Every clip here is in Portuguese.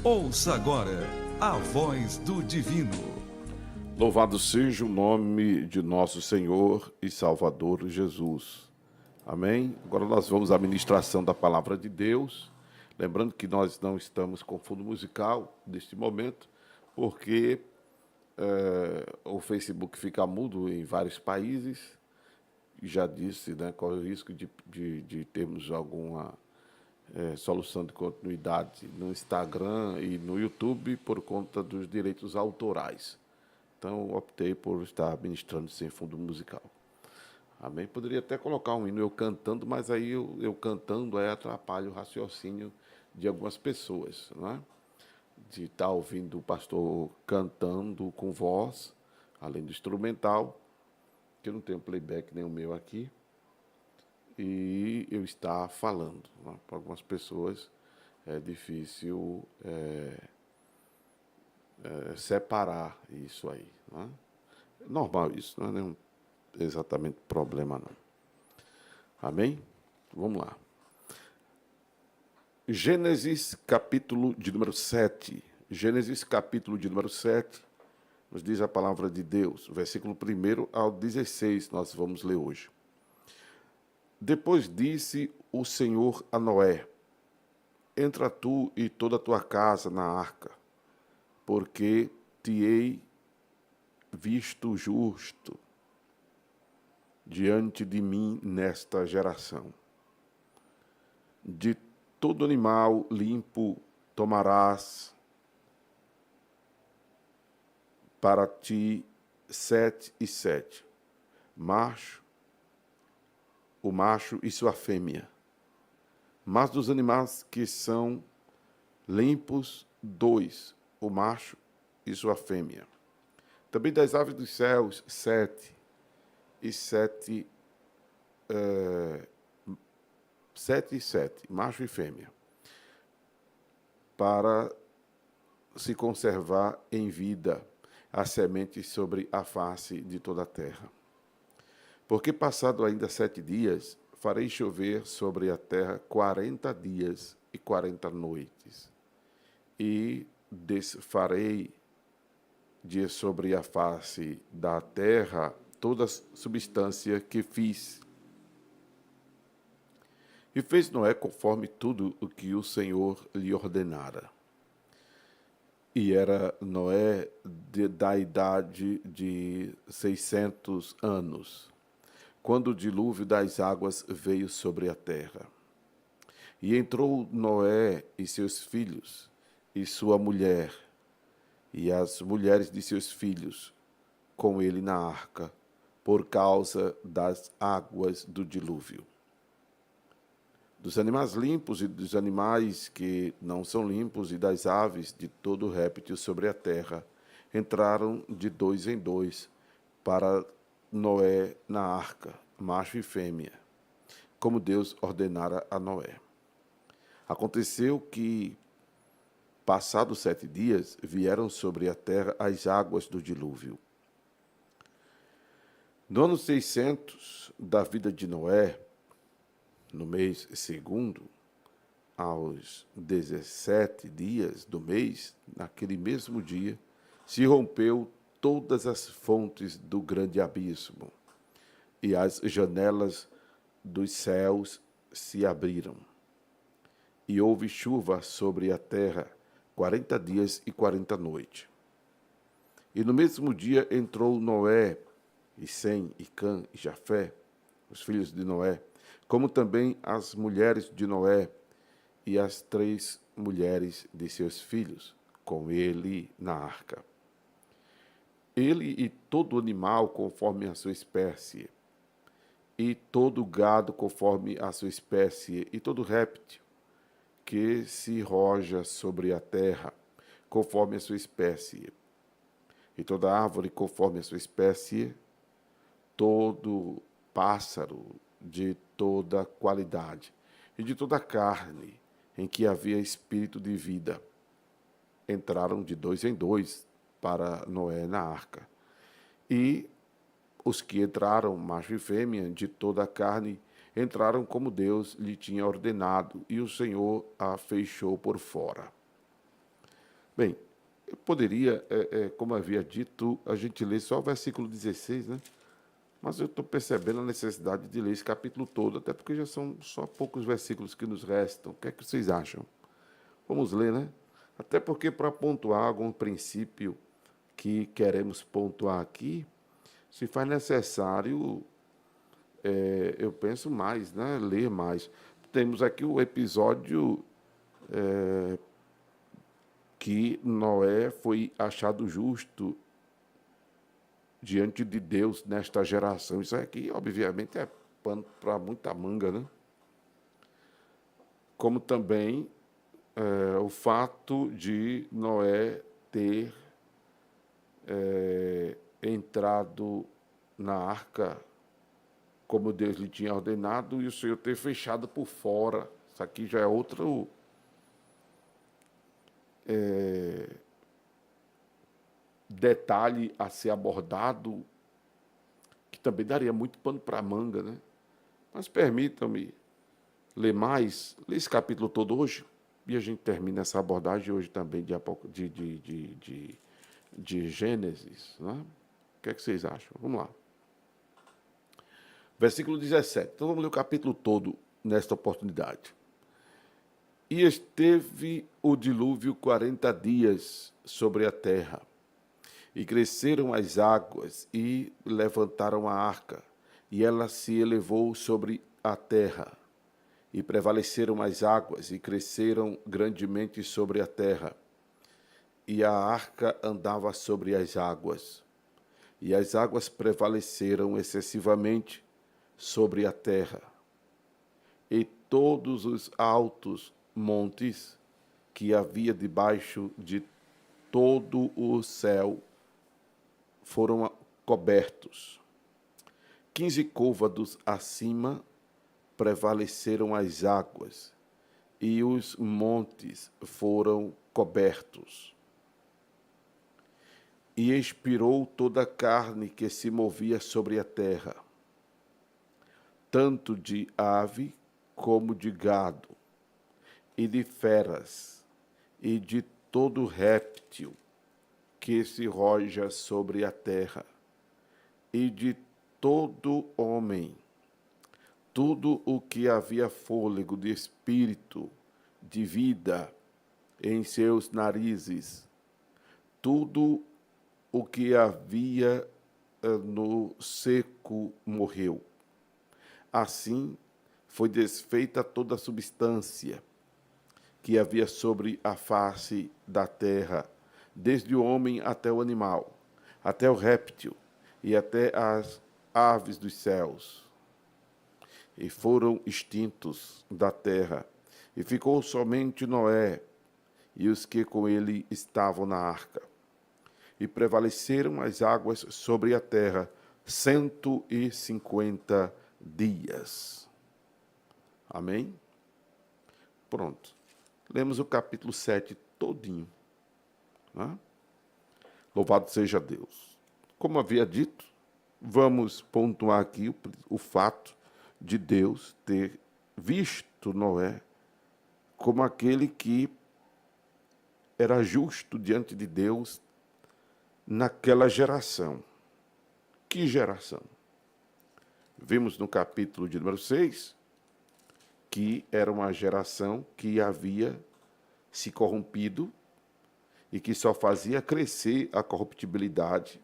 Ouça agora a voz do divino. Louvado seja o nome de nosso Senhor e Salvador Jesus. Amém? Agora nós vamos à ministração da palavra de Deus. Lembrando que nós não estamos com fundo musical neste momento, porque o Facebook fica mudo em vários países. Já disse, né, qual é o risco de termos alguma solução de continuidade no Instagram e no YouTube por conta dos direitos autorais. Então, optei por estar ministrando sem fundo musical. Amém? Poderia até colocar um hino eu cantando, mas aí eu cantando atrapalha o raciocínio de algumas pessoas, não é? De estar ouvindo o pastor cantando com voz, além do instrumental, que eu não tenho playback nem o meu aqui, e eu estar falando. Não é? Para algumas pessoas é difícil separar isso aí. Não é? É normal isso, não é nenhum exatamente problema não. Amém? Vamos lá. Gênesis capítulo de número 7. Gênesis capítulo de número 7, nos diz a palavra de Deus, versículo 1 ao 16, nós vamos ler hoje. Depois disse o Senhor a Noé: entra tu e toda a tua casa na arca, porque te hei visto justo diante de mim nesta geração. De todo animal limpo tomarás para ti 7 e 7, o macho e sua fêmea. Mas dos animais que são limpos, 2, o macho e sua fêmea. Também das aves dos céus, 7 e 7, 7 e 7, macho e fêmea, para se conservar em vida a semente sobre a face de toda a terra. Porque passado ainda 7 dias, farei chover sobre a terra 40 dias e 40 noites, e desfarei de sobre a face da terra toda a substância que fiz. E fez Noé conforme tudo o que o Senhor lhe ordenara. E era Noé da idade de 600 anos, quando o dilúvio das águas veio sobre a terra. E entrou Noé e seus filhos, e sua mulher, e as mulheres de seus filhos, com ele na arca, por causa das águas do dilúvio. Dos animais limpos e dos animais que não são limpos, e das aves de todo réptil sobre a terra, entraram de 2 em 2 para Noé na arca, macho e fêmea, como Deus ordenara a Noé. Aconteceu que, passados 7 dias, vieram sobre a terra as águas do dilúvio. No ano 600 da vida de Noé, no mês segundo, aos 17 dias do mês, naquele mesmo dia, se rompeu todas as fontes do grande abismo, e as janelas dos céus se abriram. E houve chuva sobre a terra 40 dias e 40 noites. E no mesmo dia entrou Noé, e Sem, e Cã, e Jafé, os filhos de Noé, como também as mulheres de Noé e as 3 mulheres de seus filhos, com ele na arca. Ele e todo animal conforme a sua espécie, e todo gado conforme a sua espécie, e todo réptil que se roja sobre a terra, conforme a sua espécie, e toda árvore conforme a sua espécie, todo pássaro de toda qualidade, e de toda carne em que havia espírito de vida, entraram de 2 em 2 para Noé na arca. E os que entraram, macho e fêmea, de toda a carne, entraram como Deus lhe tinha ordenado, e o Senhor a fechou por fora. Bem, eu poderia, como havia dito, a gente ler só o versículo 16, né? Mas eu estou percebendo a necessidade de ler esse capítulo todo, até porque já são só poucos versículos que nos restam. O que é que vocês acham? Vamos ler, né? Até porque para pontuar algum princípio que queremos pontuar aqui, se faz necessário, eu penso mais, né? Ler mais. Temos aqui o episódio que Noé foi achado justo diante de Deus nesta geração. Isso aqui, obviamente, é pano para muita manga, né? Como também o fato de Noé ter entrado na arca como Deus lhe tinha ordenado e o Senhor ter fechado por fora. Isso aqui já é outro detalhe a ser abordado, que também daria muito pano para manga, né? Mas permitam-me ler mais, ler esse capítulo todo hoje, e a gente termina essa abordagem hoje também de Gênesis. Né? O que é que vocês acham? Vamos lá. Versículo 17. Então vamos ler o capítulo todo nesta oportunidade. E esteve o dilúvio 40 dias sobre a terra, e cresceram as águas, e levantaram a arca, e ela se elevou sobre a terra. E prevaleceram as águas, e cresceram grandemente sobre a terra. E a arca andava sobre as águas. E as águas prevaleceram excessivamente sobre a terra. E todos os altos montes que havia debaixo de todo o céu foram cobertos. 15 côvados acima prevaleceram as águas, e os montes foram cobertos. E expirou toda a carne que se movia sobre a terra, tanto de ave como de gado, e de feras, e de todo réptil que se roja sobre a terra, e de todo homem. Tudo o que havia fôlego de espírito, de vida em seus narizes, tudo o que havia no seco morreu. Assim foi desfeita toda a substância que havia sobre a face da terra, desde o homem até o animal, até o réptil e até as aves dos céus. E foram extintos da terra, e ficou somente Noé e os que com ele estavam na arca. E prevaleceram as águas sobre a terra 150 dias. Amém? Pronto. Lemos o capítulo 7 todinho. Né? Louvado seja Deus. Como havia dito, vamos pontuar aqui o fato de Deus ter visto Noé como aquele que era justo diante de Deus naquela geração. Que geração? Vimos no capítulo de número 6 que era uma geração que havia se corrompido e que só fazia crescer a corruptibilidade,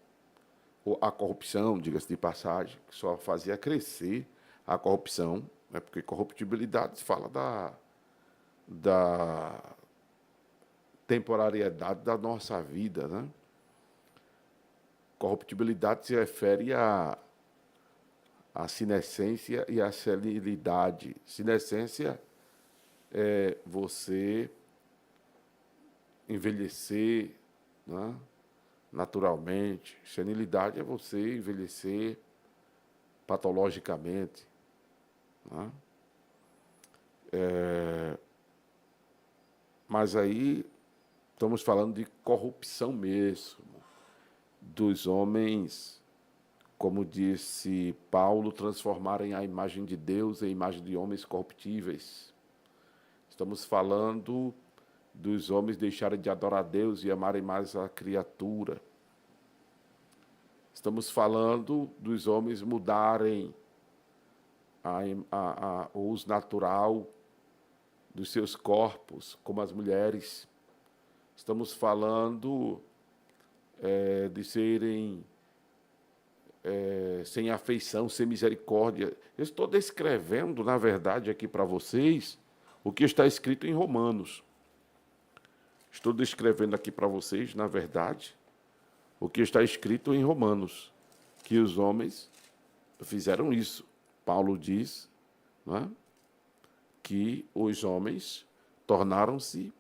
ou a corrupção, diga-se de passagem, que só fazia crescer a corrupção, né? Porque corruptibilidade fala da temporariedade da nossa vida, né? Corruptibilidade se refere à senescência e à senilidade. Senescência é você envelhecer, né? Naturalmente. Senilidade é você envelhecer patologicamente. Né? Mas aí estamos falando de corrupção mesmo, dos homens, como disse Paulo, transformarem a imagem de Deus em imagem de homens corruptíveis. Estamos falando dos homens deixarem de adorar a Deus e amarem mais a criatura. Estamos falando dos homens mudarem o uso natural dos seus corpos, como as mulheres. Estamos falando de serem sem afeição, sem misericórdia. Eu estou descrevendo, na verdade, aqui para vocês, o que está escrito em Romanos. Estou descrevendo aqui para vocês, na verdade, o que está escrito em Romanos, que os homens fizeram isso. Paulo diz, não é, que os homens tornaram-se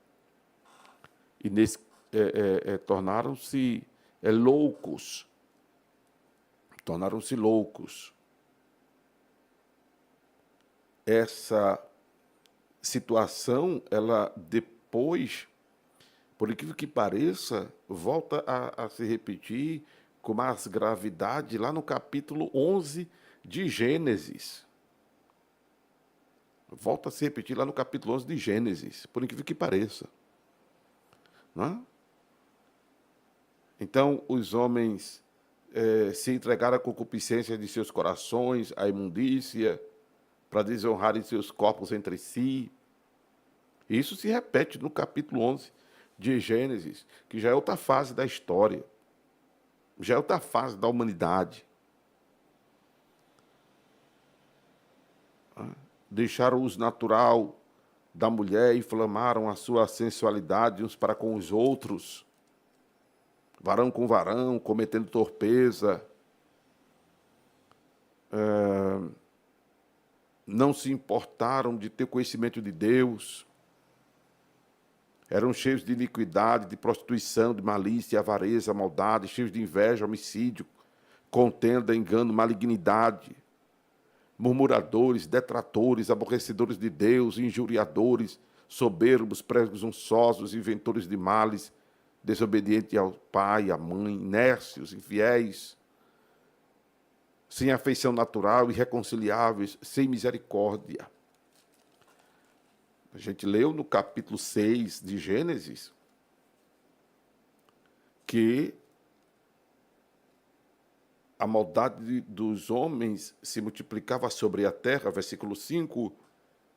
loucos. Tornaram-se loucos. Essa situação, ela depois, por incrível que pareça, volta a se repetir com mais gravidade lá no capítulo 11 de Gênesis. Volta a se repetir lá no capítulo 11 de Gênesis, por incrível que pareça. Não é? Então, os homens se entregaram à concupiscência de seus corações, à imundícia, para desonrarem seus corpos entre si. Isso se repete no capítulo 11 de Gênesis, que já é outra fase da história, já é outra fase da humanidade. Deixaram o uso natural da mulher, inflamaram a sua sensualidade uns para com os outros, varão com varão, cometendo torpeza, não se importaram de ter conhecimento de Deus, eram cheios de iniquidade, de prostituição, de malícia, avareza, maldade, cheios de inveja, homicídio, contenda, engano, malignidade, murmuradores, detratores, aborrecedores de Deus, injuriadores, soberbos, presunçosos, inventores de males, desobedientes ao pai, à mãe, nércios, infiéis, sem afeição natural, irreconciliáveis, sem misericórdia. A gente leu no capítulo 6 de Gênesis que a maldade dos homens se multiplicava sobre a terra, versículo 5,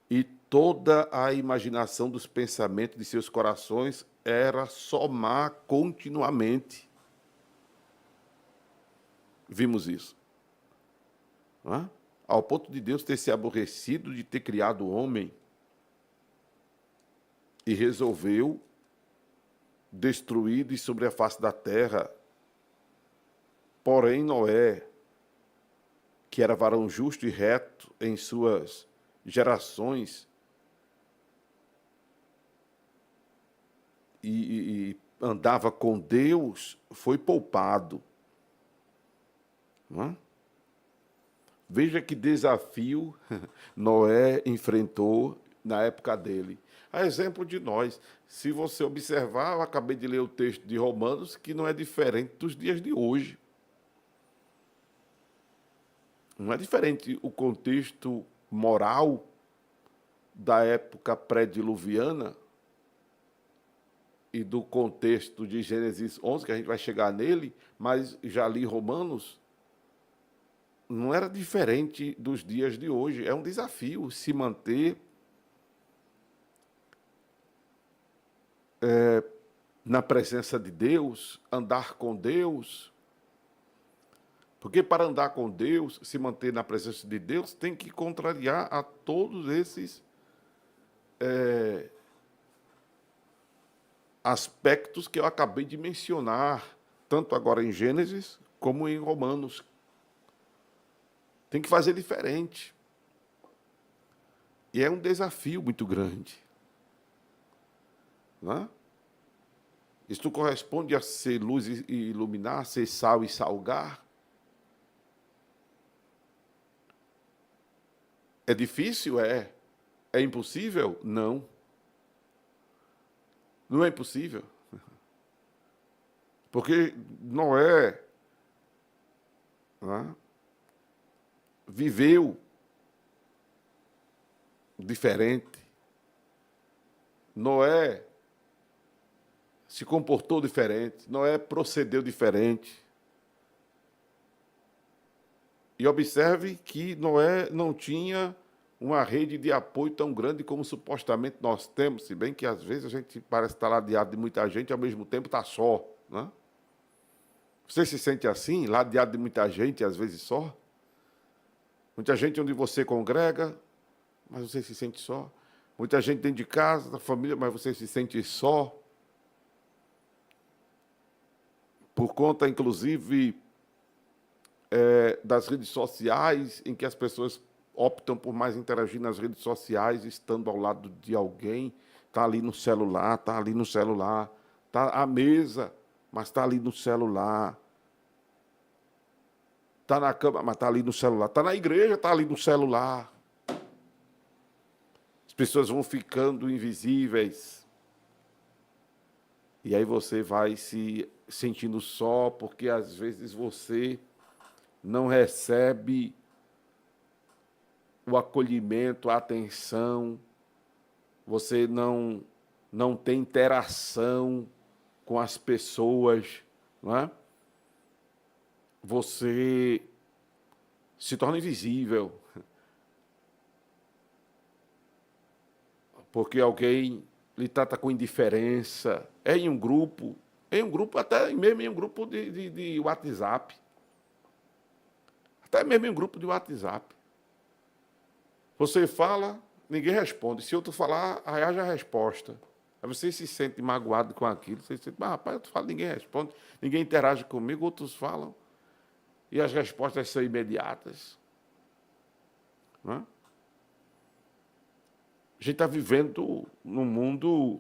e toda a imaginação dos pensamentos de seus corações era só má continuamente. Vimos isso. Não é? Ao ponto de Deus ter se aborrecido de ter criado o homem e resolveu destruir de sobre a face da terra. Porém, Noé, que era varão justo e reto em suas gerações, e andava com Deus, foi poupado. Não é? Veja que desafio Noé enfrentou na época dele. A exemplo de nós, se você observar, eu acabei de ler o texto de Romanos, que não é diferente dos dias de hoje. Não é diferente o contexto moral da época pré-diluviana e do contexto de Gênesis 11, que a gente vai chegar nele, mas já li Romanos, não era diferente dos dias de hoje. É um desafio se manter na presença de Deus, andar com Deus. Porque para andar com Deus, se manter na presença de Deus, tem que contrariar a todos esses aspectos que eu acabei de mencionar, tanto agora em Gênesis como em Romanos. Tem que fazer diferente. E é um desafio muito grande. Não é? Isto corresponde a ser luz e iluminar, ser sal e salgar. É difícil? É. É impossível? Não. Não é impossível. Porque Noé, não é, viveu diferente. Noé se comportou diferente, Noé procedeu diferente. E observe que Noé não tinha uma rede de apoio tão grande como supostamente nós temos, se bem que às vezes a gente parece estar ladeado de muita gente e ao mesmo tempo está só, né? Você se sente assim, ladeado de muita gente, às vezes só? Muita gente onde você congrega, mas você se sente só. Muita gente dentro de casa, da família, mas você se sente só. Por conta, inclusive, das redes sociais, em que as pessoas optam por mais interagir nas redes sociais, estando ao lado de alguém, está ali no celular, está à mesa, mas está ali no celular. Está na cama, mas está ali no celular. Está na igreja, está ali no celular. As pessoas vão ficando invisíveis. E aí você vai se sentindo só, porque às vezes você não recebe o acolhimento, a atenção, você não tem interação com as pessoas, não é? Você se torna invisível, porque alguém lhe trata com indiferença, em um grupo, até mesmo em um grupo de WhatsApp, até mesmo em um grupo de WhatsApp. Você fala, ninguém responde. Se outro falar, aí haja a resposta. Aí você se sente magoado com aquilo. Você se sente, mas rapaz, eu falo, ninguém responde, ninguém interage comigo, outros falam. E as respostas são imediatas. Não é? A gente está vivendo num mundo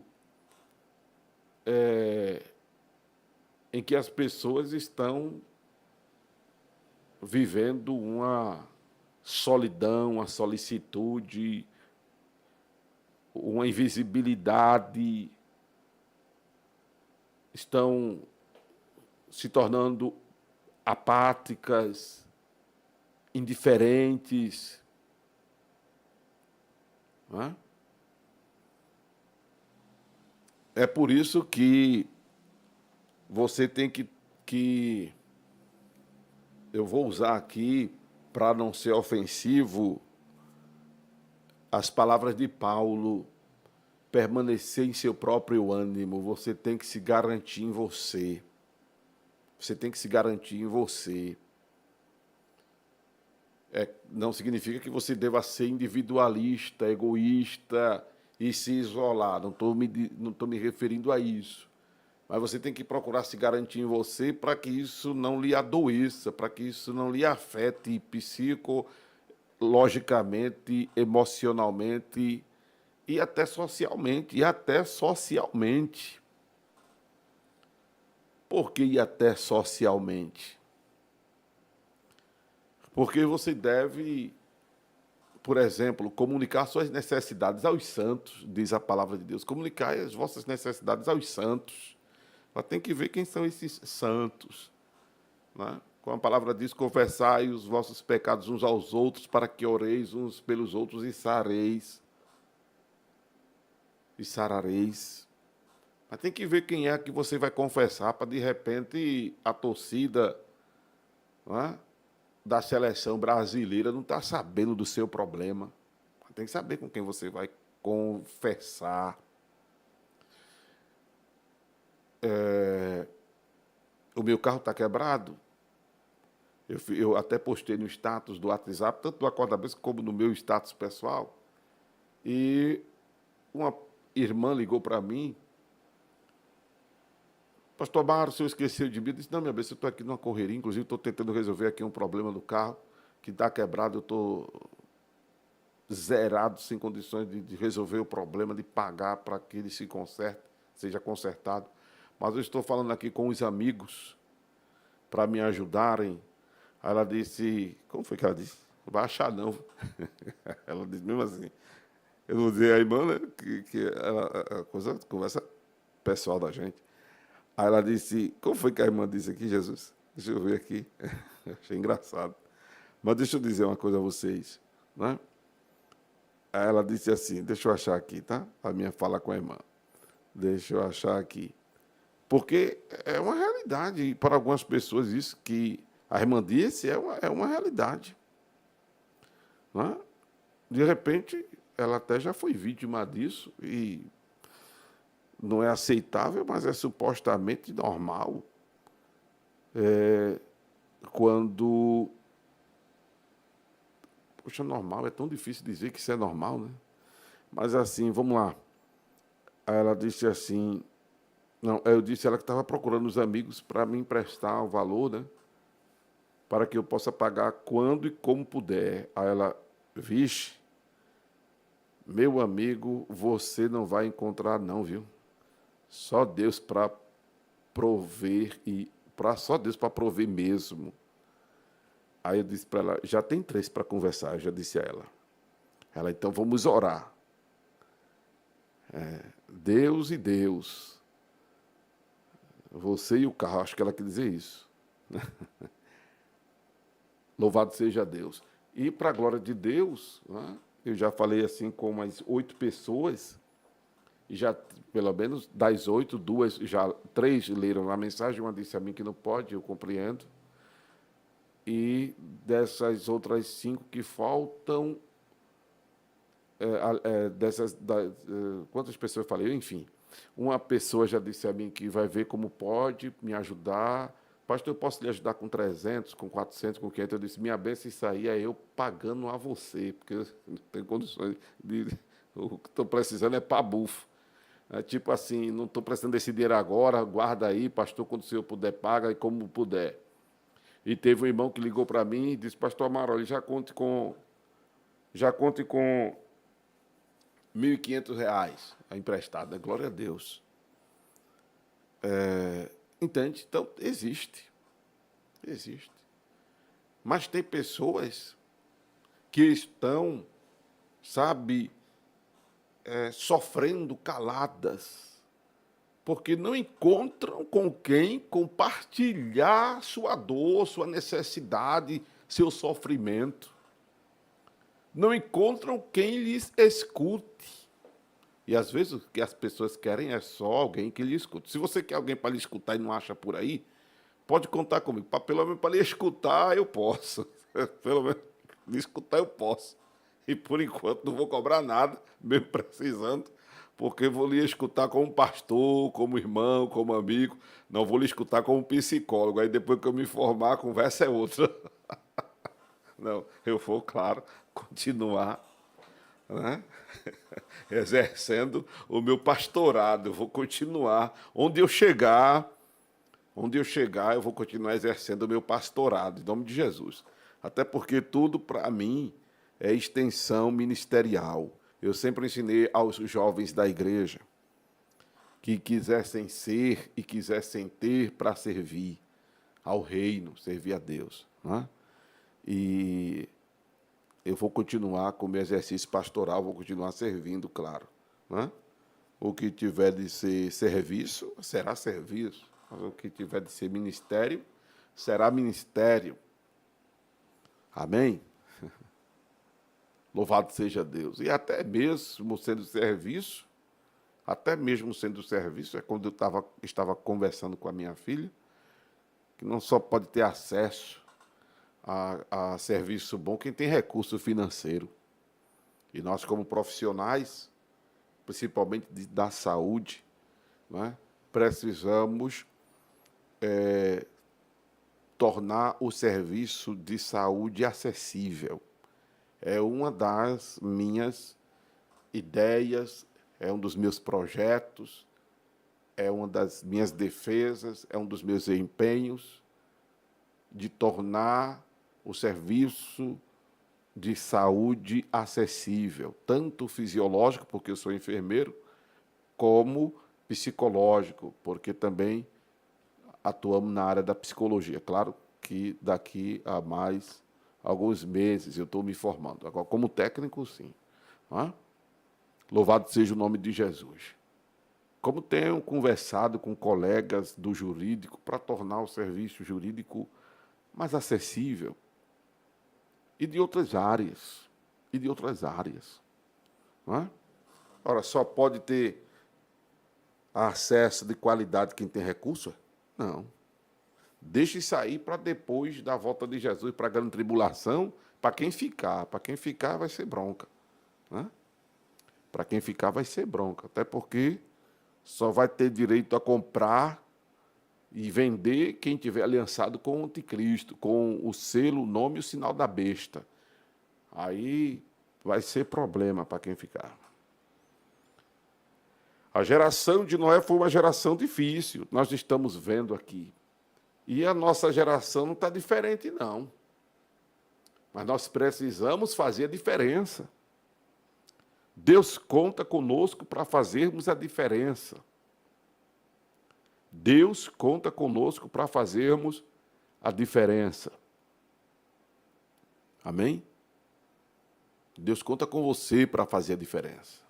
em que as pessoas estão vivendo uma solidão, uma solicitude, uma invisibilidade, estão se tornando apáticas, indiferentes. Não é? É por isso que você tem que eu vou usar aqui, para não ser ofensivo, as palavras de Paulo: permanecer em seu próprio ânimo. Você tem que se garantir em você. Você tem que se garantir em você. Não significa que você deva ser individualista, egoísta e se isolar. Não estou me referindo a isso. Mas você tem que procurar se garantir em você para que isso não lhe adoeça, para que isso não lhe afete psicologicamente, emocionalmente e até socialmente. Por que até socialmente? Porque você deve, por exemplo, comunicar suas necessidades aos santos, diz a palavra de Deus. Comunicar as vossas necessidades aos santos. Mas tem que ver quem são esses santos. Né? Como a palavra diz, confessai os vossos pecados uns aos outros, para que oreis uns pelos outros e sarareis. Mas tem que ver quem é que você vai confessar, para de repente a torcida, né, da seleção brasileira não estar sabendo do seu problema. Tem que saber com quem você vai confessar. O meu carro está quebrado. Eu até postei no status do WhatsApp, tanto do Acorda Bênção como no meu status pessoal. E uma irmã ligou para mim: pastor Amaro, o senhor esqueceu de mim? Eu disse: não, minha bênção, eu estou aqui numa correria, inclusive estou tentando resolver aqui um problema do carro, que está quebrado, eu estou zerado, sem condições de resolver o problema, de pagar para que ele se conserte, seja consertado. Mas eu estou falando aqui com os amigos para me ajudarem. Aí ela disse: como foi que ela disse? Não vai achar, não. Ela disse mesmo assim. Eu não vou dizer a irmã, né, que a conversa pessoal da gente. Aí ela disse: como foi que a irmã disse aqui, Jesus? Deixa eu ver aqui. Achei engraçado. Mas deixa eu dizer uma coisa a vocês. Né? Aí ela disse assim, deixa eu achar aqui, tá? A minha fala com a irmã. Deixa eu achar aqui. Porque é uma realidade, e para algumas pessoas isso que a irmã disse é uma realidade. Não é? De repente, ela até já foi vítima disso, e não é aceitável, mas é supostamente normal. Quando... Poxa, normal, é tão difícil dizer que isso é normal, né? Mas assim, vamos lá. Aí ela disse assim... Não, eu disse a ela que estava procurando os amigos para me emprestar o valor, né? Para que eu possa pagar quando e como puder. Aí ela, vixe, meu amigo, você não vai encontrar não, viu? Só Deus para prover só Deus para prover mesmo. Aí eu disse para ela, já tem 3 para conversar, eu já disse a ela. Ela, então vamos orar. Deus e Deus. Você e o carro, acho que ela quer dizer isso. Louvado seja Deus. E para a glória de Deus, né, eu já falei assim com umas 8 pessoas, e já, pelo menos, das 8, 2, já 3 leram a mensagem, uma disse a mim que não pode, eu compreendo. E dessas outras 5 que faltam, quantas pessoas eu falei? Enfim, uma pessoa já disse a mim que vai ver como pode me ajudar. Pastor, eu posso lhe ajudar com 300, com 400, com 500? Eu disse, minha bênção, isso aí é eu pagando a você, porque eu não tenho condições de... O que estou precisando é para bufo. É tipo assim, não estou precisando desse dinheiro agora, guarda aí, pastor, quando o senhor puder, paga e como puder. E teve um irmão que ligou para mim e disse, pastor Amaral, já conte com R$ 1.500 a emprestada. Glória a Deus. Entende? Então, existe. Existe. Mas tem pessoas que estão, sabe, sofrendo caladas, porque não encontram com quem compartilhar sua dor, sua necessidade, seu sofrimento. Não encontram quem lhes escute. E às vezes o que as pessoas querem é só alguém que lhe escute. Se você quer alguém para lhe escutar e não acha por aí, pode contar comigo. Pelo menos para lhe escutar eu posso. Pelo menos lhe escutar eu posso. E por enquanto não vou cobrar nada, mesmo precisando, porque vou lhe escutar como pastor, como irmão, como amigo. Não vou lhe escutar como psicólogo. Aí depois que eu me formar, a conversa é outra. Não, eu vou, claro, continuar, né, exercendo o meu pastorado. Eu vou continuar. Onde eu chegar, eu vou continuar exercendo o meu pastorado, em nome de Jesus. Até porque tudo, para mim, é extensão ministerial. Eu sempre ensinei aos jovens da igreja que quisessem ser e quisessem ter para servir ao reino, servir a Deus, né? E eu vou continuar com o meu exercício pastoral, vou continuar servindo, claro, né? O que tiver de ser serviço, será serviço. O que tiver de ser ministério, será ministério. Amém? Louvado seja Deus. E até mesmo sendo serviço, é quando eu estava conversando com a minha filha, que não só pode ter acesso a serviço bom quem tem recurso financeiro. E nós, como profissionais, principalmente da saúde, né, precisamos tornar o serviço de saúde acessível. É uma das minhas ideias, é um dos meus projetos, é uma das minhas defesas, é um dos meus empenhos de tornar o serviço de saúde acessível, tanto fisiológico, porque eu sou enfermeiro, como psicológico, porque também atuamos na área da psicologia. Claro que daqui a mais alguns meses eu estou me formando. Agora, como técnico, sim. Louvado seja o nome de Jesus. Como tenho conversado com colegas do jurídico para tornar o serviço jurídico mais acessível, e de outras áreas, Ora, só pode ter acesso de qualidade quem tem recurso? Não. Deixa isso aí para depois da volta de Jesus, para a grande tribulação, para quem ficar. Para quem ficar vai ser bronca. Né? Para quem ficar vai ser bronca. Até porque só vai ter direito a comprar e vender quem tiver aliançado com o anticristo, com o selo, o nome e o sinal da besta. Aí vai ser problema para quem ficar. A geração de Noé foi uma geração difícil, nós estamos vendo aqui. E a nossa geração não está diferente, não. Mas nós precisamos fazer a diferença. Deus conta conosco para fazermos a diferença. Deus conta conosco para fazermos a diferença. Amém? Deus conta com você para fazer a diferença.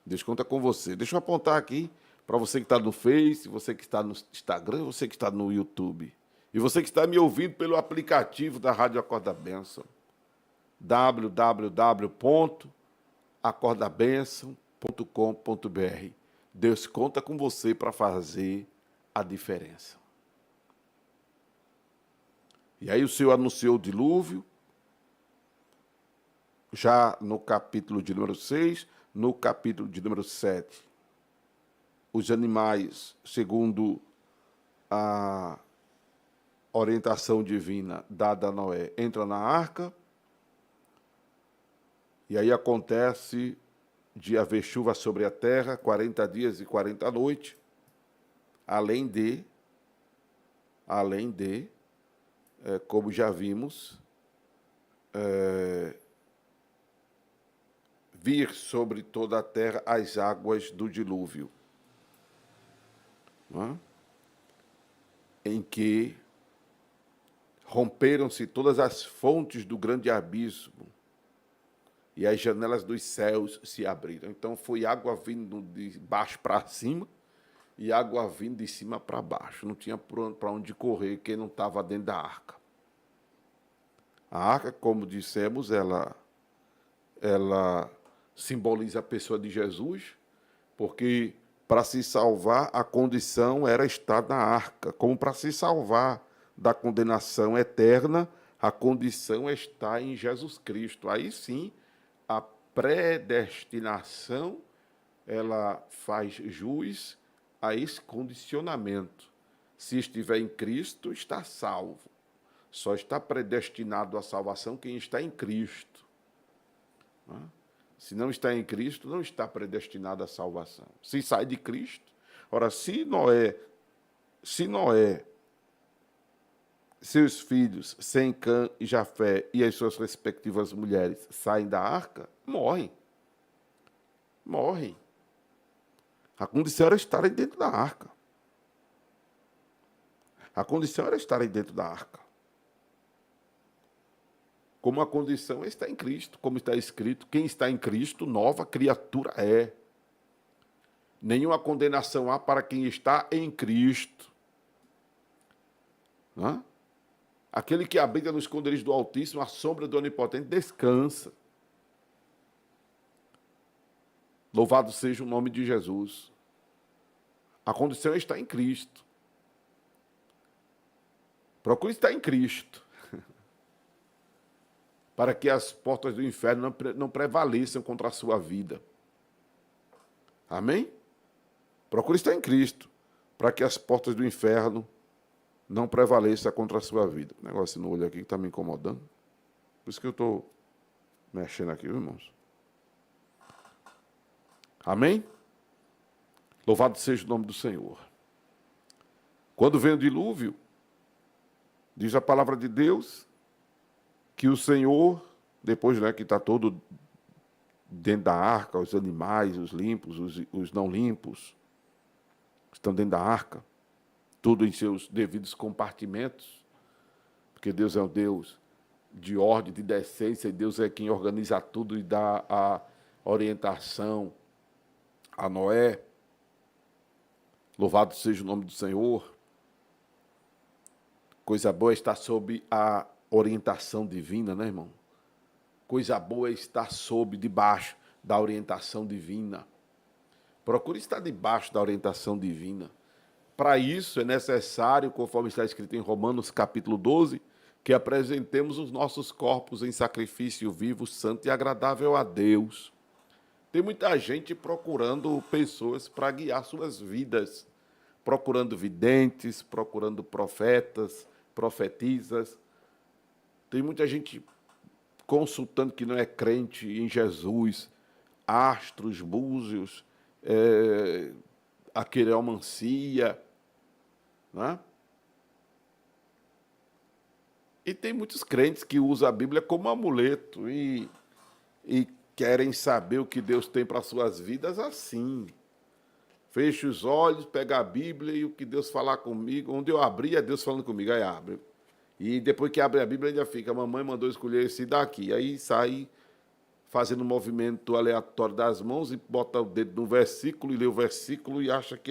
Deus conta com você. Deixa eu apontar aqui para você que está no Face, você que está no Instagram, você que está no YouTube. E você que está me ouvindo pelo aplicativo da Rádio Acorda Bênção. www.acordabenção.com.br. Deus conta com você para fazer a diferença. E aí o Senhor anunciou o dilúvio, já no capítulo de número 6, no capítulo de número 7. Os animais, segundo a orientação divina dada a Noé, entram na arca, e aí acontece de haver chuva sobre a terra, 40 dias e 40 noites, além de, como já vimos, vir sobre toda a terra as águas do dilúvio, não é? Em que romperam-se todas as fontes do grande abismo e as janelas dos céus se abriram. Então foi água vindo de baixo para cima e água vindo de cima para baixo. Não tinha para onde correr quem não estava dentro da arca. A arca, como dissemos, ela simboliza a pessoa de Jesus, porque para se salvar a condição era estar na arca, como para se salvar da condenação eterna, a condição é estar em Jesus Cristo. Aí sim, a predestinação, ela faz jus a esse condicionamento. Se estiver em Cristo, está salvo. Só está predestinado à salvação quem está em Cristo. Se não está em Cristo, não está predestinado à salvação. Se sai de Cristo, ora, se Noé, seus filhos, Sem, Cã e Jafé e as suas respectivas mulheres saem da arca, morrem. Morrem. A condição era estarem dentro da arca. A condição era estarem dentro da arca. Como a condição é estar em Cristo, como está escrito, quem está em Cristo, nova criatura é. Nenhuma condenação há para quem está em Cristo. Hã? Aquele que habita no esconderijo do Altíssimo, a sombra do Onipotente, descansa. Louvado seja o nome de Jesus. A condição é estar em Cristo. Procure estar em Cristo, para que as portas do inferno não prevaleçam contra a sua vida. Amém? Procure estar em Cristo, para que as portas do inferno não prevaleçam contra a sua vida. O negócio no olho aqui que está me incomodando. Por isso que eu estou mexendo aqui, irmãos. Amém? Louvado seja o nome do Senhor. Quando vem o dilúvio, diz a palavra de Deus, que o Senhor, depois que está todo dentro da arca, os animais, os limpos, os não limpos, estão dentro da arca, tudo em seus devidos compartimentos, porque Deus é um Deus de ordem, de decência, e Deus é quem organiza tudo e dá a orientação a Noé. Louvado seja o nome do Senhor. Coisa boa é estar sob a orientação divina, né, irmão? Coisa boa é estar debaixo da orientação divina. Procure estar debaixo da orientação divina. Para isso é necessário, conforme está escrito em Romanos capítulo 12, que apresentemos os nossos corpos em sacrifício vivo, santo e agradável a Deus. Tem muita gente procurando pessoas para guiar suas vidas, procurando videntes, procurando profetas, profetisas. Tem muita gente consultando que não é crente em Jesus, astros, búzios, aquereomancia, né? E tem muitos crentes que usam a Bíblia como amuleto e querem saber o que Deus tem para suas vidas assim. Fecha os olhos, pega a Bíblia e o que Deus falar comigo, onde eu abrir é Deus falando comigo, aí abre. E depois que abre a Bíblia ainda fica, a mamãe mandou escolher esse daqui. Aí sai fazendo um movimento aleatório das mãos e bota o dedo no versículo e lê o versículo e acha que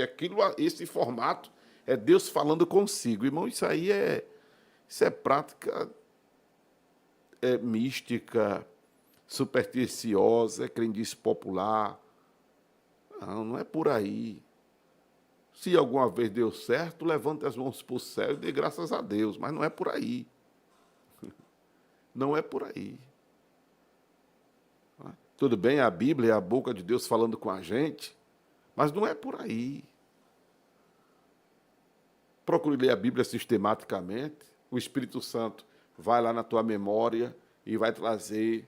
esse formato é Deus falando consigo. Irmão, isso é prática mística, supersticiosa, é crendice popular. Não é por aí. Se alguma vez deu certo, levante as mãos para o céu e dê graças a Deus, mas não é por aí. Não é por aí. Tudo bem, a Bíblia é a boca de Deus falando com a gente, mas não é por aí. Procure ler a Bíblia sistematicamente. O Espírito Santo vai lá na tua memória e vai trazer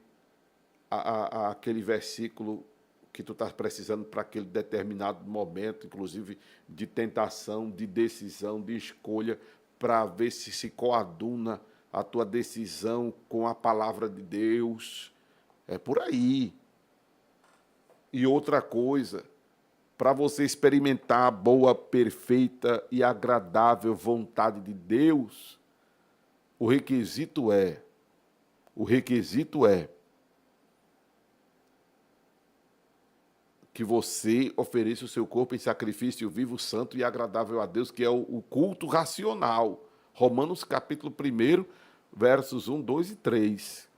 aquele versículo que tu estás precisando para aquele determinado momento, inclusive de tentação, de decisão, de escolha, para ver se coaduna a tua decisão com a palavra de Deus. É por aí. E outra coisa, para você experimentar a boa, perfeita e agradável vontade de Deus, o requisito é que você ofereça o seu corpo em sacrifício vivo, santo e agradável a Deus, que é o culto racional. Romanos capítulo 1, versos 1, 2 e 3.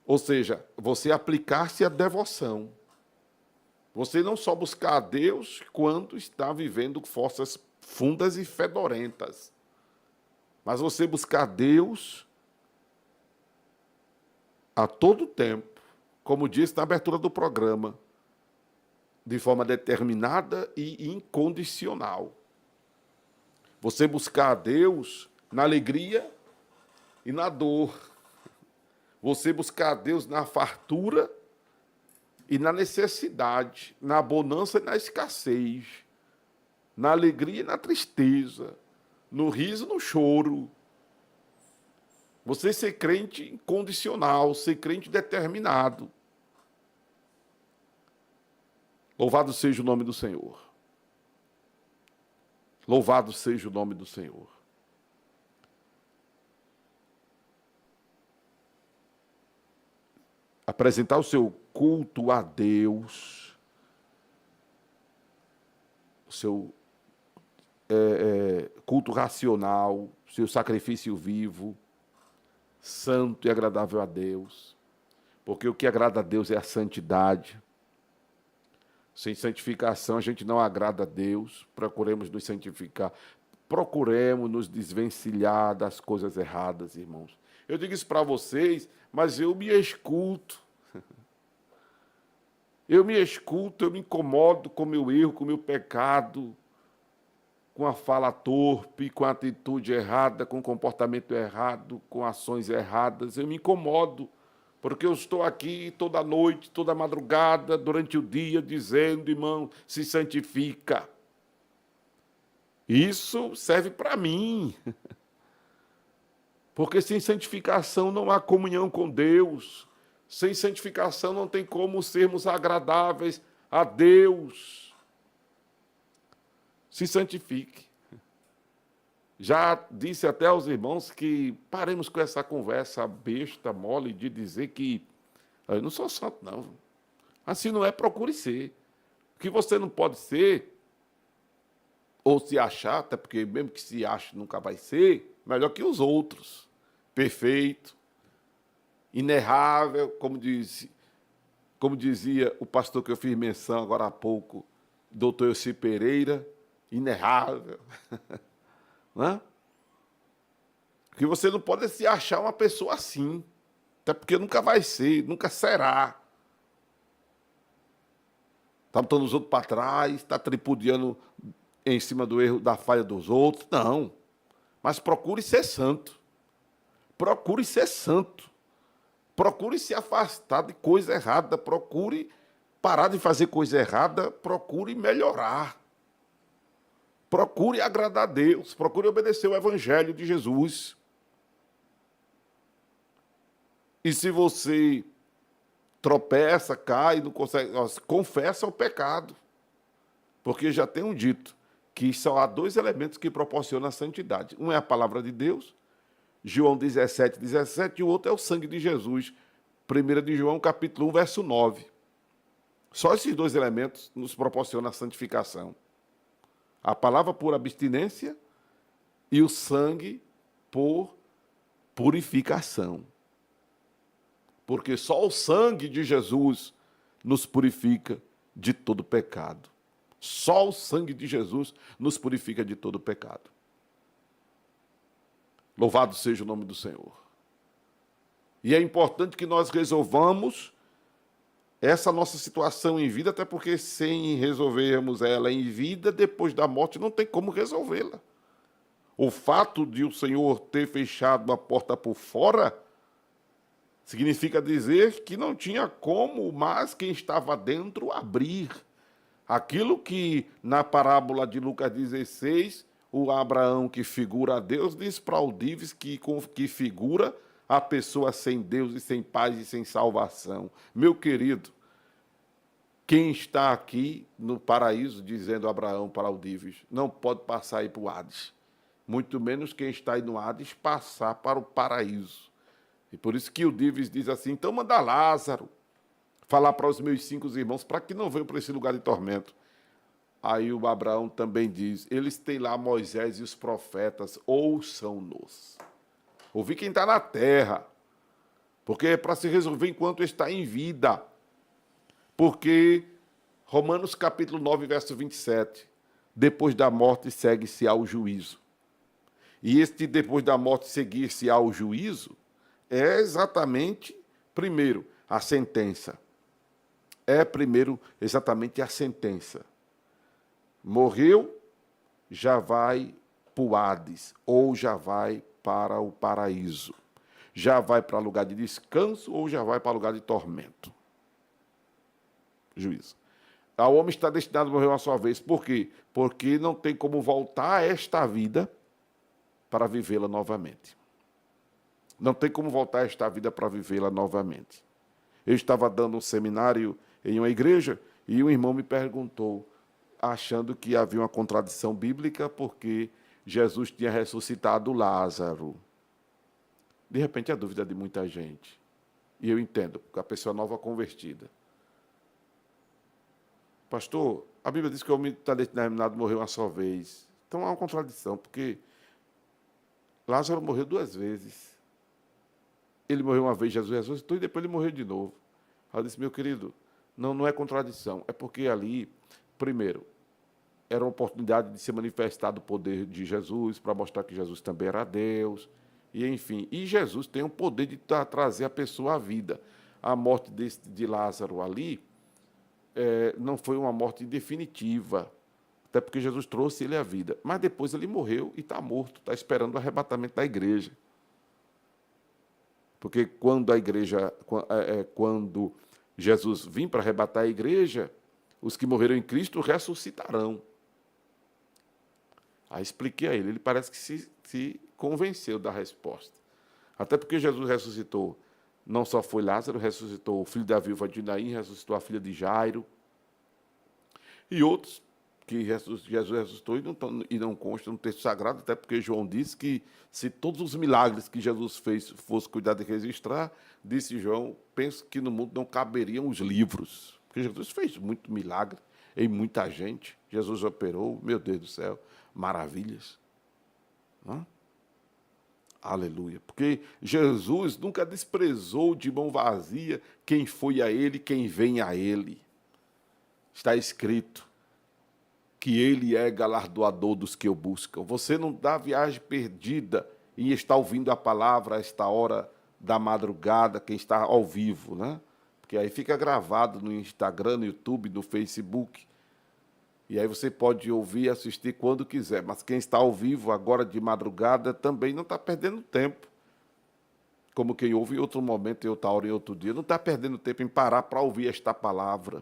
Ou seja, você aplicar-se à devoção. Você não só buscar a Deus quando está vivendo forças fundas e fedorentas, mas você buscar a Deus a todo tempo, como disse na abertura do programa, de forma determinada e incondicional. Você buscar a Deus na alegria e na dor. Você buscar a Deus na fartura e na necessidade, na bonança e na escassez, na alegria e na tristeza, no riso e no choro. Você ser crente incondicional, ser crente determinado. Louvado seja o nome do Senhor. Louvado seja o nome do Senhor. Apresentar o seu culto a Deus, o seu culto racional, seu sacrifício vivo, santo e agradável a Deus, porque o que agrada a Deus é a santidade. Sem santificação a gente não agrada a Deus. Procuremos nos santificar, procuremos nos desvencilhar das coisas erradas, irmãos. Eu digo isso para vocês, mas eu me escuto. Eu me escuto, eu me incomodo com o meu erro, com o meu pecado, com a fala torpe, com a atitude errada, com o comportamento errado, com ações erradas. Eu me incomodo, porque eu estou aqui toda noite, toda madrugada, durante o dia, dizendo, irmão, se santifica. Isso serve para mim. Porque sem santificação não há comunhão com Deus. Sem santificação não tem como sermos agradáveis a Deus. Se santifique. Já disse até aos irmãos que paremos com essa conversa besta, mole, de dizer que eu não sou santo, não. Assim não é, procure ser. O que você não pode ser, ou se achar, até porque mesmo que se ache nunca vai ser, melhor que os outros. Perfeito, inerrável, como diz Como dizia o pastor que eu fiz menção agora há pouco, doutor Elci Pereira, inerrável. Né? Porque você não pode se achar uma pessoa assim. Até porque nunca vai ser, nunca será. Está botando os outros para trás, está tripudiando em cima do erro, da falha dos outros. Não. Mas procure ser santo. Procure ser santo. Procure se afastar de coisa errada. Procure parar de fazer coisa errada. Procure melhorar. Procure agradar a Deus. Procure obedecer o Evangelho de Jesus. E se você tropeça, cai, não consegue, confessa o pecado. Porque já tem um dito que só há dois elementos que proporcionam a santidade. Um é a palavra de Deus, João 17, 17, e o outro é o sangue de Jesus, 1 de João, capítulo 1, verso 9. Só esses dois elementos nos proporcionam a santificação. A palavra por abstinência e o sangue por purificação. Porque só o sangue de Jesus nos purifica de todo pecado. Só o sangue de Jesus nos purifica de todo pecado. Louvado seja o nome do Senhor. E é importante que nós resolvamos essa nossa situação em vida, até porque sem resolvermos ela em vida, depois da morte não tem como resolvê-la. O fato de o Senhor ter fechado a porta por fora significa dizer que não tinha como mais quem estava dentro abrir. Aquilo que na parábola de Lucas 16, o Abraão que figura a Deus, diz para o Dives que figura a pessoa sem Deus e sem paz e sem salvação. Meu querido, quem está aqui no paraíso, dizendo Abraão para o Dives, não pode passar aí para o Hades. Muito menos quem está aí no Hades passar para o paraíso. E por isso que o Dives diz assim, então manda Lázaro falar para os meus 5 irmãos, para que não venham para esse lugar de tormento. Aí o Abraão também diz, eles têm lá Moisés e os profetas, ouçam-nos. Ouvir quem está na terra, porque é para se resolver enquanto está em vida. Porque Romanos capítulo 9, verso 27, depois da morte segue-se ao juízo. E este depois da morte seguir-se ao juízo é exatamente, primeiro, a sentença. É primeiro exatamente a sentença. Morreu, já vai para o Hades, ou já vai para o paraíso. Já vai para lugar de descanso, ou já vai para lugar de tormento. Juízo. O homem está destinado a morrer uma só vez. Por quê? Porque não tem como voltar a esta vida para vivê-la novamente. Não tem como voltar a esta vida para vivê-la novamente. Eu estava dando um seminário em uma igreja e um irmão me perguntou, achando que havia uma contradição bíblica porque Jesus tinha ressuscitado Lázaro. De repente, a dúvida de muita gente. E eu entendo, porque a pessoa nova convertida. Pastor, a Bíblia diz que o homem está determinado a morrer uma só vez. Então há uma contradição, porque Lázaro morreu 2 vezes. Ele morreu uma vez, Jesus ressuscitou, e depois ele morreu de novo. Eu disse, meu querido, não é contradição. É porque ali, primeiro, era uma oportunidade de se manifestar o poder de Jesus, para mostrar que Jesus também era Deus. E, enfim, e Jesus tem o poder de trazer a pessoa à vida. A morte de Lázaro ali não foi uma morte definitiva, até porque Jesus trouxe ele à vida. Mas depois ele morreu e está morto, está esperando o arrebatamento da igreja. Porque quando Jesus vir para arrebatar a igreja, os que morreram em Cristo ressuscitarão. Aí expliquei a ele, ele parece que se convenceu da resposta. Até porque Jesus ressuscitou, não só foi Lázaro, ressuscitou o filho da viúva de Naim, ressuscitou a filha de Jairo, e outros que Jesus ressuscitou e não consta no texto sagrado, até porque João disse que se todos os milagres que Jesus fez fosse cuidado de registrar, disse João, penso que no mundo não caberiam os livros, porque Jesus fez muito milagre em muita gente, Jesus operou, meu Deus do céu, maravilhas. Não? Aleluia. Porque Jesus nunca desprezou de mão vazia quem foi a ele, quem vem a ele. Está escrito que ele é galardoador dos que o buscam. Você não dá viagem perdida em estar ouvindo a palavra a esta hora da madrugada, quem está ao vivo, né? Porque aí fica gravado no Instagram, no YouTube, no Facebook. E aí você pode ouvir e assistir quando quiser. Mas quem está ao vivo agora de madrugada também não está perdendo tempo. Como quem ouve em outro momento, em outra hora, em outro dia. Não está perdendo tempo em parar para ouvir esta palavra.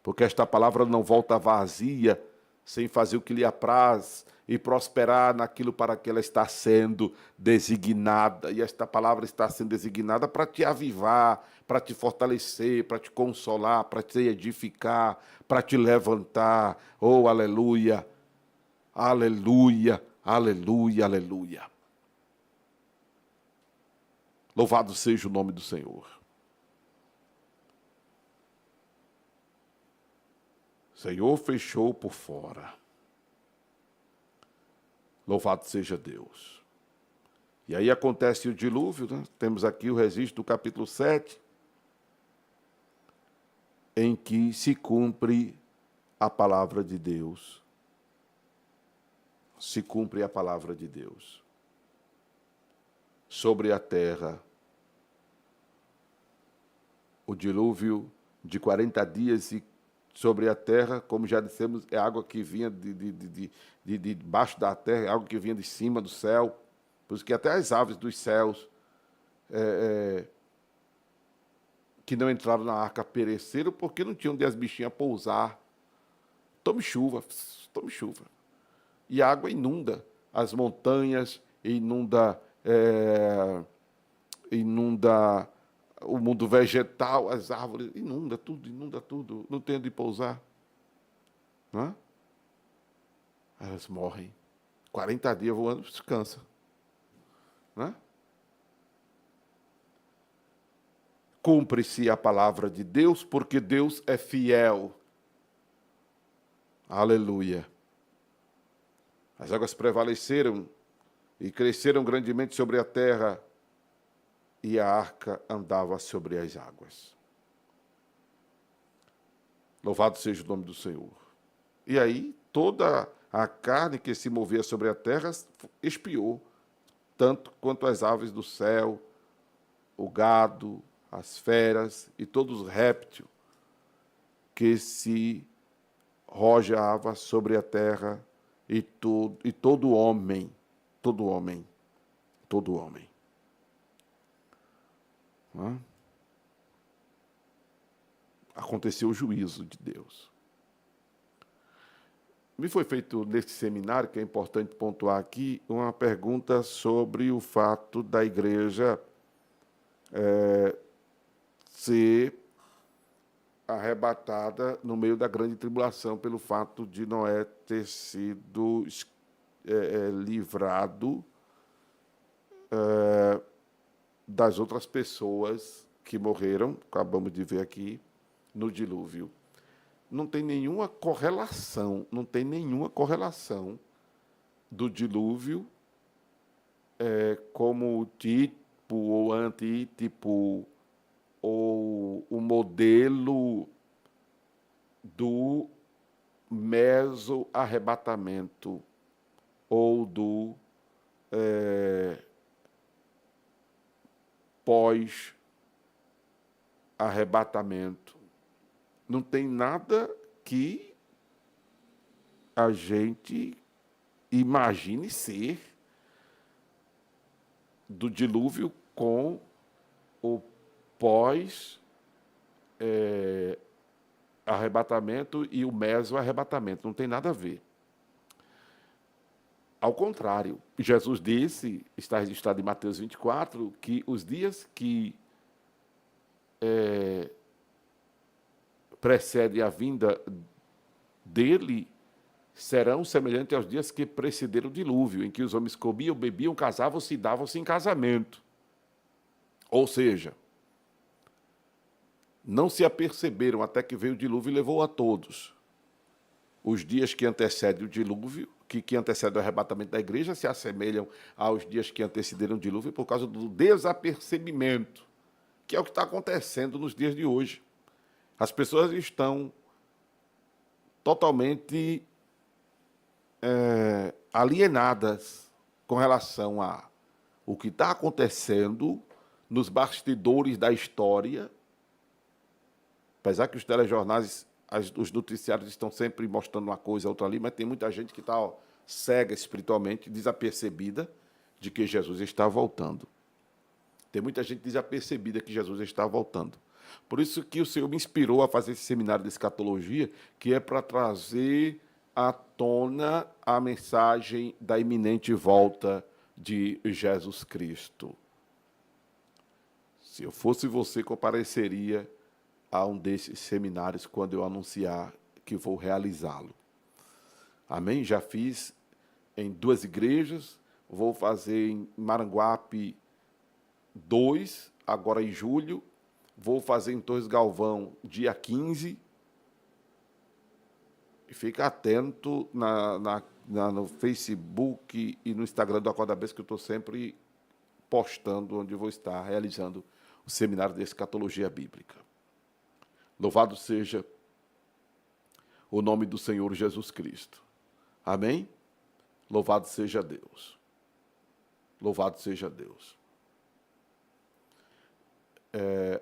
Porque esta palavra não volta vazia, sem fazer o que lhe apraz e prosperar naquilo para que ela está sendo designada. E esta palavra está sendo designada para te avivar, para te fortalecer, para te consolar, para te edificar, para te levantar. Oh, aleluia, aleluia, aleluia, aleluia. Louvado seja o nome do Senhor. O Senhor fechou por fora. Louvado seja Deus. E aí acontece o dilúvio, né? Temos aqui o registro do capítulo 7, em que se cumpre a palavra de Deus. Se cumpre a palavra de Deus sobre a terra. O dilúvio de 40 dias e sobre a terra, como já dissemos, é água que vinha de baixo da terra, é água que vinha de cima do céu. Por isso que até as aves dos céus que não entraram na arca pereceram porque não tinham onde as bichinhas pousar. Tome chuva, tome chuva. E a água inunda as montanhas, inunda o mundo vegetal, as árvores, inunda tudo, não tem onde pousar. Não é? Elas morrem. 40 dias voando, descansa. Não é? Cumpre-se a palavra de Deus, porque Deus é fiel. Aleluia. As águas prevaleceram e cresceram grandemente sobre a terra, e a arca andava sobre as águas. Louvado seja o nome do Senhor. E aí, toda a carne que se movia sobre a terra expiou, tanto quanto as aves do céu, o gado, as feras e todos os répteis que se rojava sobre a terra e todo homem. Aconteceu o juízo de Deus. Me foi feito neste seminário, que é importante pontuar aqui, uma pergunta sobre o fato da igreja ser arrebatada no meio da grande tribulação pelo fato de Noé ter sido livrado das outras pessoas que morreram, acabamos de ver aqui, no dilúvio. Não tem nenhuma correlação do dilúvio como tipo ou antítipo ou o modelo do meso-arrebatamento ou do pós-arrebatamento. Não tem nada que a gente imagine ser do dilúvio com o pós-arrebatamento e o meso-arrebatamento. Não tem nada a ver. Ao contrário, Jesus disse, está registrado em Mateus 24, que os dias que precedem a vinda dele serão semelhantes aos dias que precederam o dilúvio, em que os homens comiam, bebiam, casavam-se e davam-se em casamento. Ou seja, não se aperceberam até que veio o dilúvio e levou a todos. Os dias que antecedem o dilúvio que antecedem o arrebatamento da igreja se assemelham aos dias que antecederam o dilúvio por causa do desapercebimento, que é o que está acontecendo nos dias de hoje. As pessoas estão totalmente alienadas com relação a o que está acontecendo nos bastidores da história, apesar que os telejornais, os noticiários estão sempre mostrando uma coisa, outra ali, mas tem muita gente que está cega espiritualmente, desapercebida de que Jesus está voltando. Tem muita gente desapercebida que Jesus está voltando. Por isso que o Senhor me inspirou a fazer esse seminário de escatologia, que é para trazer à tona a mensagem da iminente volta de Jesus Cristo. Se eu fosse você, compareceria a um desses seminários quando eu anunciar que vou realizá-lo. Amém? Já fiz em 2 igrejas, vou fazer em Maranguape 2, agora em julho, vou fazer em Torres Galvão dia 15. E fica atento no Facebook e no Instagram do Acorda Bênção, que eu estou sempre postando onde vou estar realizando o seminário de escatologia bíblica. Louvado seja o nome do Senhor Jesus Cristo. Amém? Louvado seja Deus. Louvado seja Deus.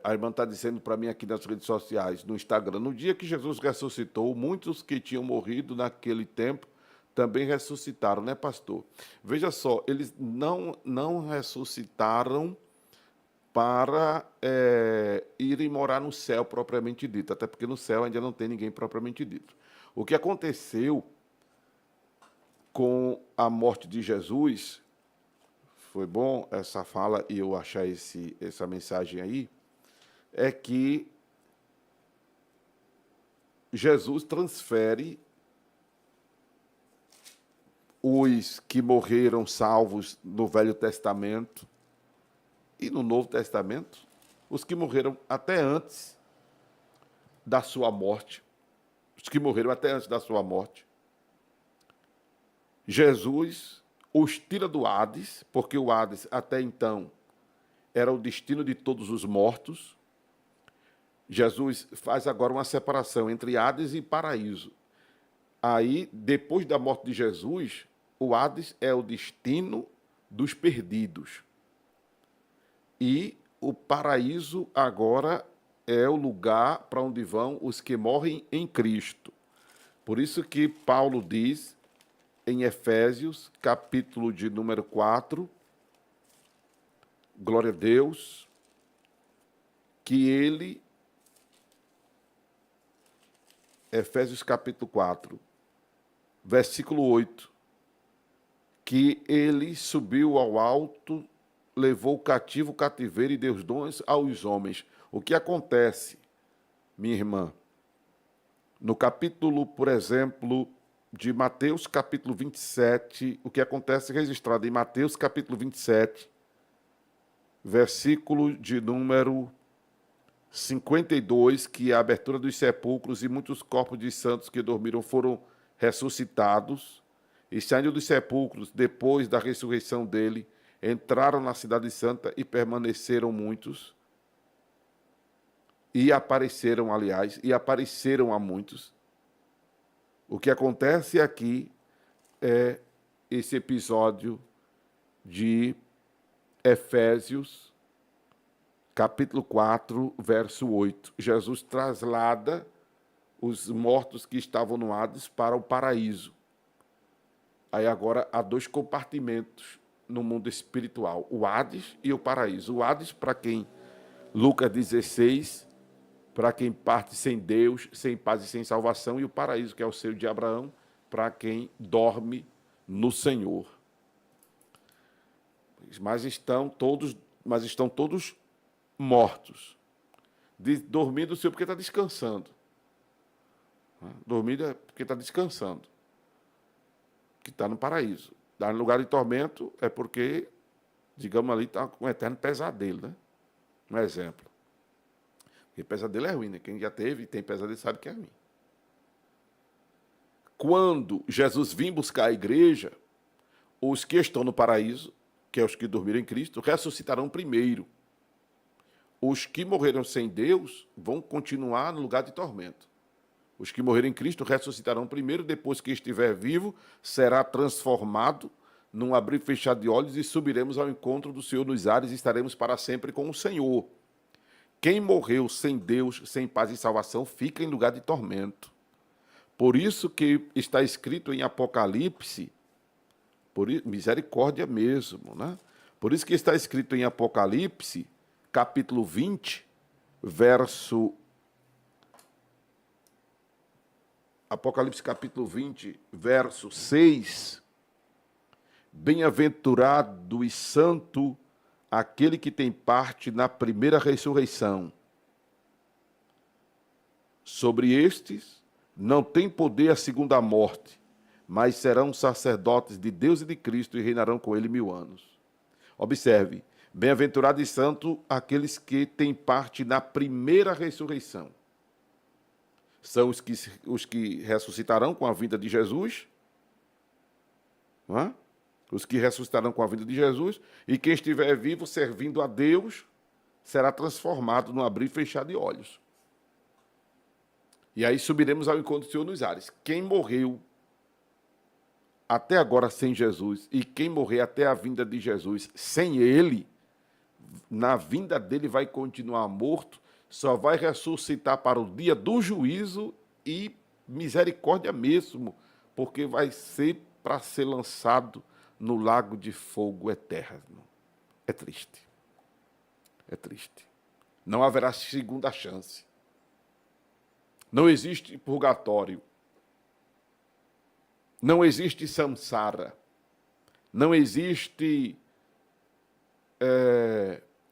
A irmã está dizendo para mim aqui nas redes sociais, no Instagram, no dia que Jesus ressuscitou, muitos que tinham morrido naquele tempo também ressuscitaram, né, pastor? Veja só, eles não ressuscitaram para irem morar no céu propriamente dito, até porque no céu ainda não tem ninguém propriamente dito. O que aconteceu com a morte de Jesus, foi bom essa fala e eu achar essa mensagem aí, é que Jesus transfere os que morreram salvos no Velho Testamento e no Novo Testamento, os que morreram até antes da sua morte, os que morreram até antes da sua morte. Jesus os tira do Hades, porque o Hades até então era o destino de todos os mortos. Jesus faz agora uma separação entre Hades e paraíso. Aí, depois da morte de Jesus, o Hades é o destino dos perdidos. E o paraíso agora é o lugar para onde vão os que morrem em Cristo. Por isso que Paulo diz em Efésios, capítulo de número 4, glória a Deus, que ele, Efésios capítulo 4, versículo 8, que ele subiu ao alto, levou cativo o cativeiro e deu dons aos homens. O que acontece, minha irmã? No capítulo, por exemplo, de Mateus, capítulo 27, o que acontece registrado em Mateus, capítulo 27, versículo de número 52, que é a abertura dos sepulcros e muitos corpos de santos que dormiram foram ressuscitados, e saindo dos sepulcros, depois da ressurreição dele, entraram na cidade santa e permaneceram muitos, e apareceram a muitos. O que acontece aqui é esse episódio de Efésios, capítulo 4, verso 8. Jesus traslada os mortos que estavam no Hades para o paraíso. Aí agora há 2 compartimentos no mundo espiritual, o Hades e o paraíso. O Hades, para quem, Lucas 16, para quem parte sem Deus, sem paz e sem salvação, e o paraíso, que é o seio de Abraão, para quem dorme no Senhor. Mas estão todos mortos. Dormindo, Senhor, porque está descansando. Dormindo é porque está descansando. Que está no paraíso. Está no lugar de tormento é porque, digamos ali, está com um eterno pesadelo, né? Um exemplo. Porque pesadelo é ruim, né? Quem já teve e tem pesadelo sabe que é ruim. quando Jesus vir buscar a igreja, os que estão no paraíso, que é os que dormiram em Cristo, ressuscitarão primeiro. Os que morreram sem Deus vão continuar no lugar de tormento. Os que morreram em Cristo ressuscitarão primeiro, depois que estiver vivo, será transformado num abrir e fechar de olhos e subiremos ao encontro do Senhor nos ares e estaremos para sempre com o Senhor. Quem morreu sem Deus, sem paz e salvação, fica em lugar de tormento. Por isso que está escrito em Apocalipse, misericórdia mesmo, né? Por isso que está escrito em Apocalipse, capítulo 20, Apocalipse capítulo 20, verso 6, bem-aventurado e santo aquele que tem parte na primeira ressurreição. Sobre estes não tem poder a segunda morte, mas serão sacerdotes de Deus e de Cristo e reinarão com ele 1000 anos. Observe, bem-aventurado e santo aqueles que têm parte na primeira ressurreição. São os que ressuscitarão com a vinda de Jesus, não é? Os que ressuscitarão com a vinda de Jesus, e quem estiver vivo servindo a Deus será transformado no abrir e fechar de olhos. E aí subiremos ao encontro do Senhor nos ares. Quem morreu até agora sem Jesus e quem morrer até a vinda de Jesus sem ele, na vinda dele vai continuar morto, só vai ressuscitar para o dia do juízo e misericórdia mesmo, porque vai ser para ser lançado no lago de fogo eterno. É triste. É triste. Não haverá segunda chance. Não existe purgatório. Não existe samsara. Não existe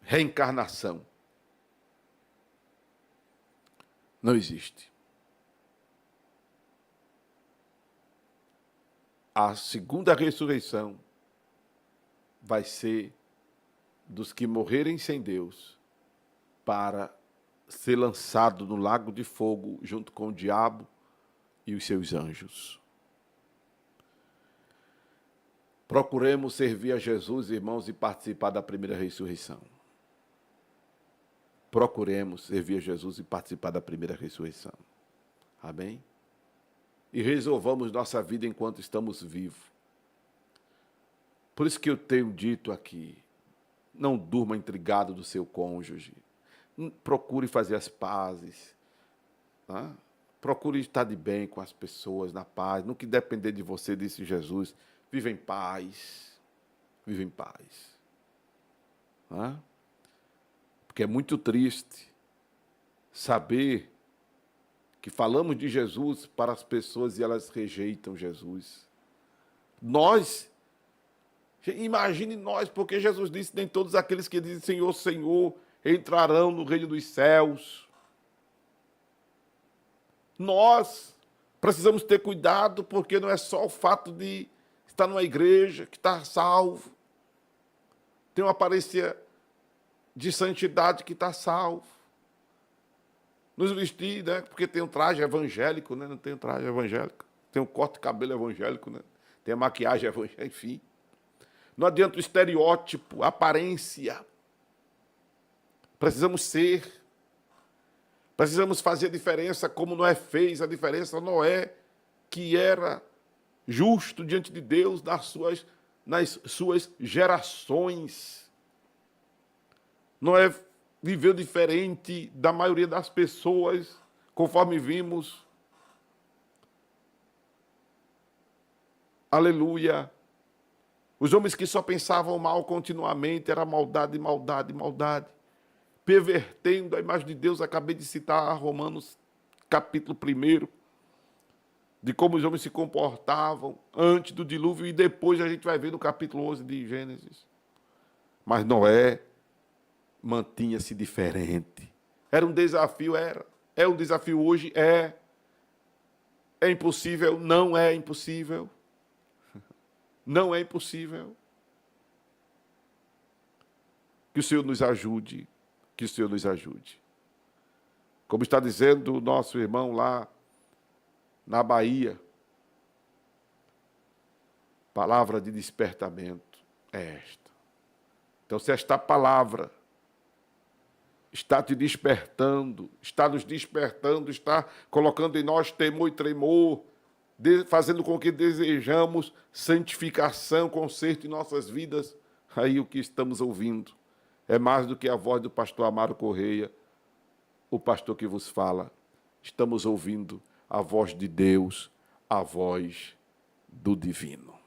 reencarnação. Não existe. A segunda ressurreição vai ser dos que morrerem sem Deus para ser lançado no lago de fogo junto com o diabo e os seus anjos. Procuremos servir a Jesus, irmãos, e participar da primeira ressurreição. Procuremos servir a Jesus e participar da primeira ressurreição. Amém? E resolvamos nossa vida enquanto estamos vivos. Por isso que eu tenho dito aqui, não durma intrigado do seu cônjuge. Procure fazer as pazes. Tá? Procure estar de bem com as pessoas, na paz. No que depender de você, disse Jesus, viva em paz. Viva em paz. Tá? Porque é muito triste saber que falamos de Jesus para as pessoas e elas rejeitam Jesus. Imagine nós, porque Jesus disse, nem todos aqueles que dizem Senhor, Senhor, entrarão no reino dos céus. Nós precisamos ter cuidado, porque não é só o fato de estar numa igreja, que está salvo, tem uma aparência de santidade que está salvo. Nos vestir, né? Porque tem um traje evangélico, né? Não tem um traje evangélico. Tem um corte de cabelo evangélico, né? Tem a maquiagem evangélica, enfim. Não adianta o estereótipo, a aparência. Precisamos ser. Precisamos fazer a diferença como Noé fez a diferença. Noé, que era justo diante de Deus nas suas gerações. Noé viveu diferente da maioria das pessoas, conforme vimos. Aleluia. Os homens que só pensavam mal continuamente, era maldade, maldade, maldade. Pervertendo a imagem de Deus, acabei de citar Romanos capítulo 1, de como os homens se comportavam antes do dilúvio, e depois a gente vai ver no capítulo 11 de Gênesis. Mas Noé mantinha-se diferente. Era um desafio, era. É um desafio hoje, é. É impossível? Não é impossível. Não é impossível. Que o Senhor nos ajude. Que o Senhor nos ajude. Como está dizendo o nosso irmão lá na Bahia, Palavra de despertamento é esta. Então, se esta palavra está te despertando, está nos despertando, está colocando em nós temor e tremor, fazendo com que desejamos santificação, conserto em nossas vidas, aí o que estamos ouvindo é mais do que a voz do pastor Amaro Correia, o pastor que vos fala. Estamos ouvindo a voz de Deus, a voz do divino.